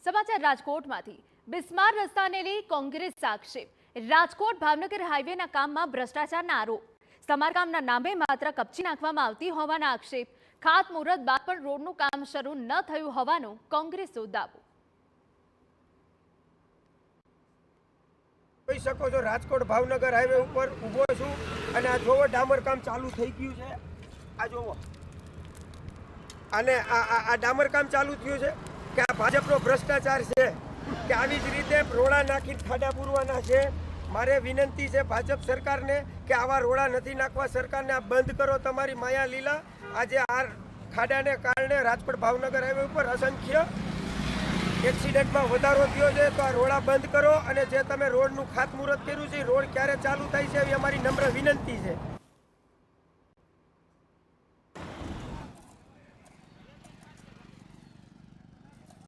સમાચાર રાજકોટમાંથી બિસ્માર રસ્તાને લઈ કોંગ્રેસ આક્ષેપ। રાજકોટ ભાવનગર હાઈવેના કામમાં ભ્રષ્ટાચારના આરોપ। સમારકામના નામે માત્ર કપચી નાખવામાં આવતી હોવાના આક્ષેપ। ખાતમુહૂર્ત બાદ પણ રોડનું કામ શરૂ ન થયું હોવાનો કોંગ્રેસનો દાવો। જોઈ શકો છો રાજકોટ ભાવનગર હાઈવે ઉપર ઊભો છું અને આ જોવો ડામર કામ ચાલુ થઈ ગયું છે। આ જોવો અને આ ડામર કામ ચાલુ થયું છે કે આ ભાજપનો ભ્રષ્ટાચાર છે કે આવી જ રીતે રોડા નાખી ખાડા પૂરવાના છે। મારે વિનંતી છે ભાજપ સરકારને કે આવા રોડા નથી નાખવા। સરકારને આ બંધ કરો તમારી માયા લીલા। આજે આ ખાડાને કારણે રાજકોટ ભાવનગર હાઈવે ઉપર અસંખ્ય એક્સિડન્ટમાં વધારો થયો છે। તો આ રોડા બંધ કરો અને જે તમે રોડનું ખાતમુહૂર્ત કર્યું છે રોડ ક્યારે ચાલુ થાય છે એવી અમારી નમ્ર વિનંતી છે।